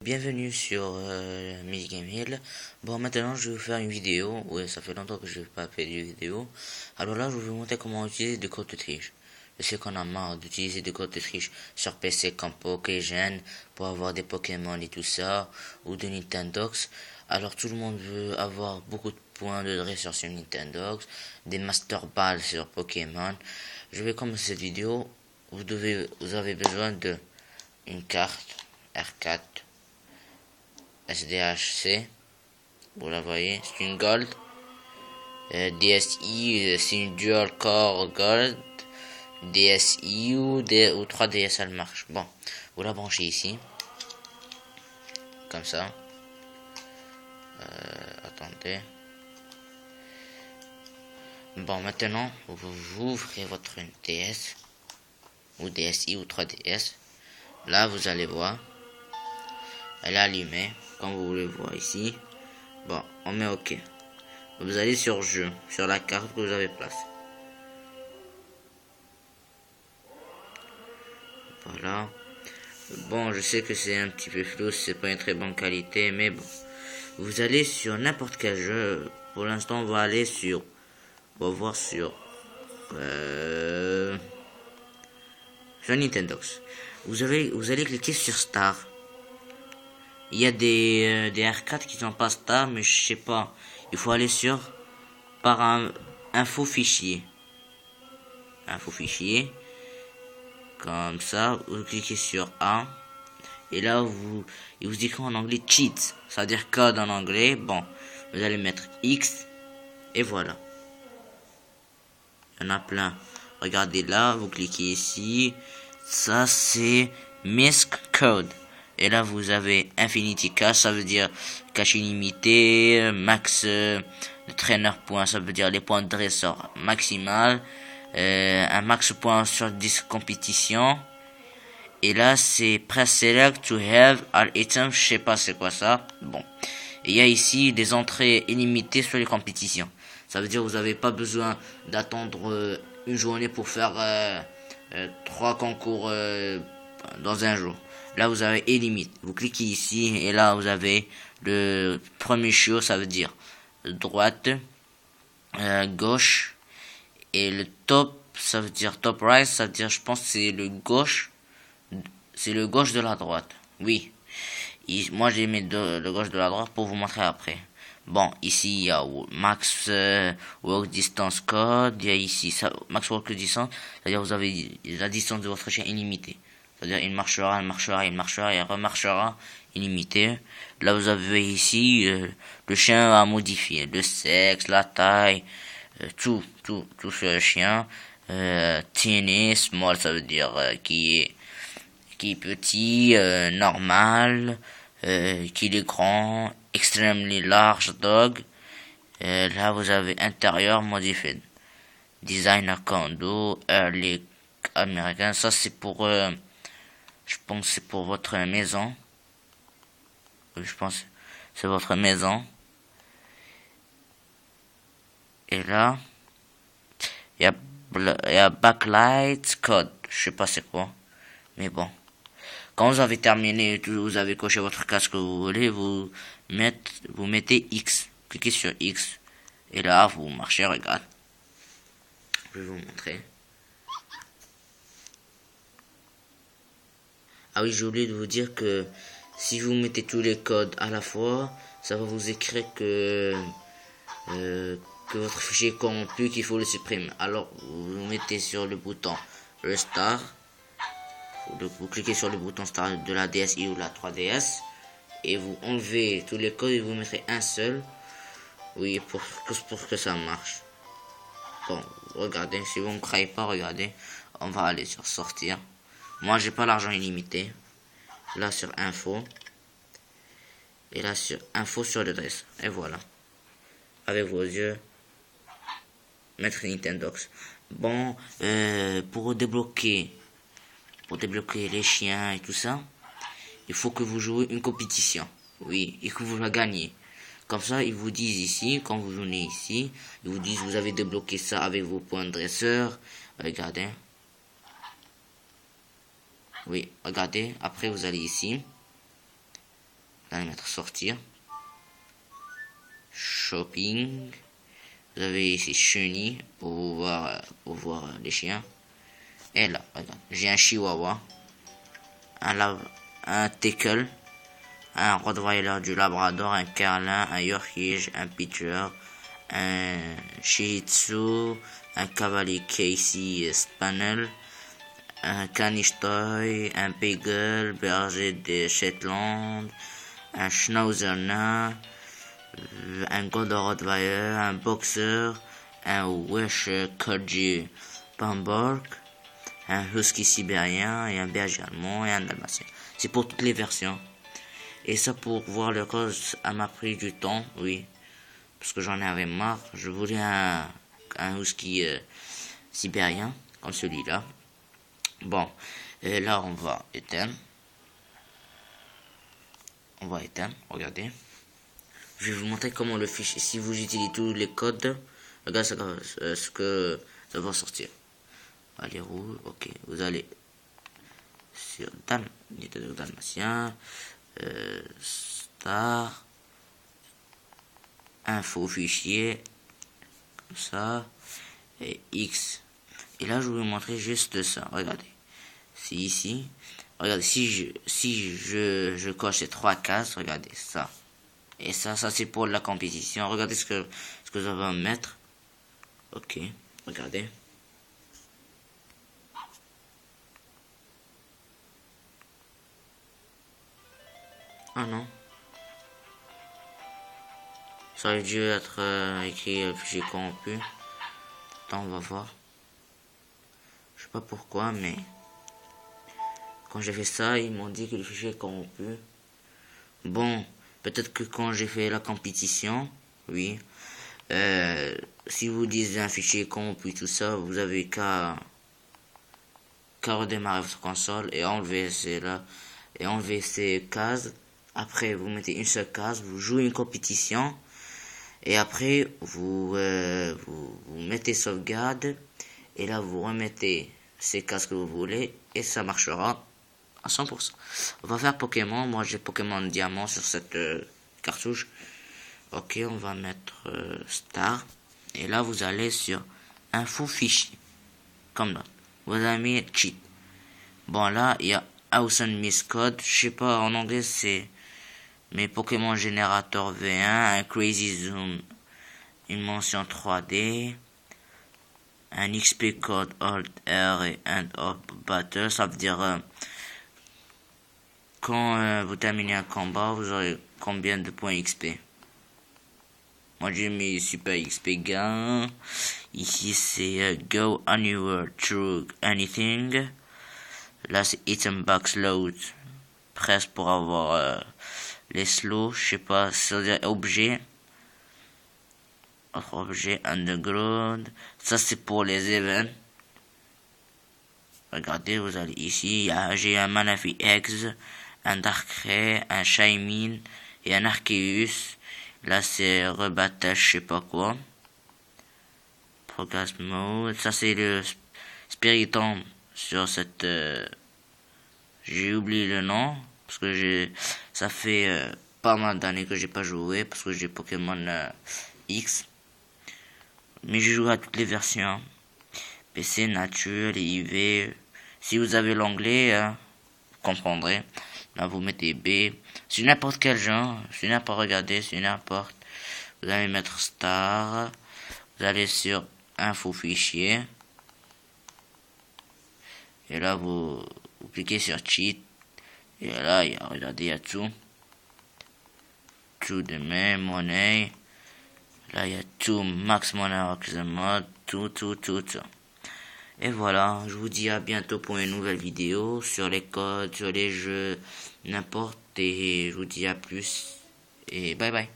Bienvenue sur Game Hill. Bon, maintenant je vais vous faire une vidéo. Oui, ça fait longtemps que je n'ai pas fait de vidéo. Alors là, je vais vous montrer comment utiliser des codes de triche. Je sais qu'on a marre d'utiliser des codes de triche sur PC comme Pokégen pour avoir des Pokémon et tout ça, ou de Nintendox. Alors tout le monde veut avoir beaucoup de points de dresseur sur Nintendox, des Master Balls sur Pokémon. Je vais commencer cette vidéo. Vous avez besoin de une carte R4. SDHC, vous la voyez, c'est une Gold. DSi, c'est une Dual Core Gold. DSi ou 3DS, elle marche. Bon, vous la branchez ici, comme ça. Attendez. Bon, maintenant, vous ouvrez votre DS, ou DSi ou 3DS. Là, vous allez voir, elle est allumée, comme vous le voyez ici. Bon, on met OK. Vous allez sur jeu, sur la carte que vous avez placée. Voilà. Bon, je sais que c'est un petit peu flou, c'est pas une très bonne qualité, mais bon. Vous allez sur n'importe quel jeu. Pour l'instant, on va aller sur... On va voir sur... sur Nintendox. Vous allez cliquer sur Star. Il y a des R4 qui sont pas Star, mais je sais pas. Il faut aller sur... par un info fichier. Info fichier. Comme ça, vous cliquez sur A. Et là, il vous écrit en anglais cheat. Ça veut dire code en anglais. Bon, vous allez mettre X. Et voilà. Il y en a plein. Regardez là, vous cliquez ici. Ça, c'est Misc Code. Et là, vous avez Infinity Cache. Ça veut dire cache illimité. Max trainer points. Ça veut dire les points de dresseur maximal. Un max point sur 10 compétitions. Et là, c'est press select to have all items. Je sais pas c'est quoi ça. Bon. Et il y a ici des entrées illimitées sur les compétitions. Ça veut dire que vous n'avez pas besoin d'attendre une journée pour faire 3 concours dans un jour. Là, vous avez illimité. Vous cliquez ici et là, vous avez le premier chiot. Ça veut dire droite, gauche. Et le top, ça veut dire top right. Ça veut dire, je pense, c'est le gauche. C'est le gauche de la droite. Oui. Moi, j'ai mis le gauche de la droite pour vous montrer après. Bon, ici, il y a max walk distance code. Il y a ici max walk distance. C'est-à-dire, vous avez la distance de votre chien illimitée. C'est-à-dire, il marchera, il remarchera illimité. Là, vous avez ici le chien à modifier. Le sexe, la taille, tout sur le chien. Tiny, small, ça veut dire qui est petit, normal, qu'il est grand, extremely large dog. Là, vous avez intérieur modifié. Designer condo, early American. Ça, c'est pour, je pense, c'est pour votre maison. Oui, je pense, c'est votre maison. Et là, il y a backlight code. Je sais pas c'est quoi, mais bon. Quand vous avez terminé, vous avez coché votre casque que vous voulez, vous mettez X. Cliquez sur X. Et là, vous marchez, regarde. Je vais vous montrer. Ah oui, j'ai oublié de vous dire que si vous mettez tous les codes à la fois, ça va vous écrire que votre fichier est corrompu, qu'il faut le supprimer. Alors, vous mettez sur le bouton Restart. Vous cliquez sur le bouton Start de la DSi ou la 3DS et vous enlevez tous les codes et vous mettrez un seul. Oui, pour que ça marche. Bon, regardez, si vous ne croyez pas, regardez. On va aller sur sortir. Moi, j'ai pas l'argent illimité. Là, sur info. Et là, sur info sur le dress. Et voilà. Avec vos yeux. Mettre Nintendox. Bon, pour débloquer les chiens et tout ça, il faut que vous jouez une compétition. Oui, et que vous la gagnez. Comme ça, ils vous disent ici, quand vous venez ici, ils vous disent vous avez débloqué ça avec vos points de dresseur. Regardez. Oui, regardez. Après, vous allez ici. Vous allez mettre sortir. Shopping. Vous avez ici chenille pour voir les chiens. Et là, regarde, j'ai un chihuahua, un teckle, un rottweiler du Labrador, un carlin, un yorkshire, un pitcher, un shih tzu, un cavalier Casey Spaniel, un caniche toy, un beagle, berger de Shetland, un schnauzer nain, un golden rottweiler, un boxer, un welsh corgi Bamberg, un husky sibérien et un berger allemand et un dalmatien. C'est pour toutes les versions. Et ça, pour voir le cause, ça m'a pris du temps, oui, parce que j'en avais marre. Je voulais un husky sibérien comme celui-là. Bon, et là on va éteindre. Regardez. Je vais vous montrer comment le fichier. Si vous utilisez tous les codes, regardez ce que ça va sortir. Allez, rouge, ok. Vous allez sur Dalmatien, Star, info fichier, comme ça, et X. Et là, je vais vous montrer juste ça. Regardez. C'est ici. Regardez, si je coche ces 3 cases, regardez ça. Et ça c'est pour la compétition. Regardez ce que ça va mettre. Ok, regardez. Ah non. Ça aurait dû être écrit fichier corrompu. Attends, on va voir. Je sais pas pourquoi, mais quand j'ai fait ça, ils m'ont dit que le fichier est corrompu. Bon, peut-être que quand j'ai fait la compétition, oui. Si vous dites un fichier corrompu, tout ça, vous avez qu'à redémarrer votre console et enlever ces cases. Après, vous mettez une seule case, vous jouez une compétition. Et après, vous mettez sauvegarde. Et là, vous remettez ces cases que vous voulez. Et ça marchera à 100%. On va faire Pokémon. Moi, j'ai Pokémon Diamant sur cette cartouche. Ok, on va mettre Star. Et là, vous allez sur Info Fichier. Comme là. Vous avez mis Cheat. Bon, là, il y a Awesome Miss Code. Je sais pas, en anglais, c'est mes Pokémon Générateur V1, un Crazy Zoom, une mention 3D, un XP Code Alt R et End of Battle. Ça veut dire quand vous terminez un combat, vous aurez combien de points XP. Moi j'ai mis Super XP Gain. Ici c'est Go Anywhere Through Anything. Là c'est Item Box Load. Presse pour avoir les slows. Je sais pas, c'est objet. Autre objet Underground. Ça c'est pour les events. Regardez, vous allez ici. J'ai un Manafi X, un Darkrai, un Shaymin et un Arceus. Là c'est rebattage, je sais pas quoi. Progress Mode. Ça c'est le Spiritomb sur cette. J'ai oublié le nom parce que ça fait pas mal d'années que j'ai pas joué parce que j'ai Pokémon X. Mais j'ai joué à toutes les versions. PC, nature, IV. Si vous avez l'anglais, vous comprendrez. Là vous mettez B. C'est n'importe quel genre. C'est n'importe, regardez, c'est n'importe. Vous allez mettre Star. Vous allez sur Info Fichier. Et là vous cliquez sur Cheat. Et là, regardez, il y a tout. Tout de même, monnaie. Là, il y a tout. Max Money, Mode. Tout. Et voilà, je vous dis à bientôt pour une nouvelle vidéo sur les codes, sur les jeux, n'importe. Et je vous dis à plus. Et bye bye.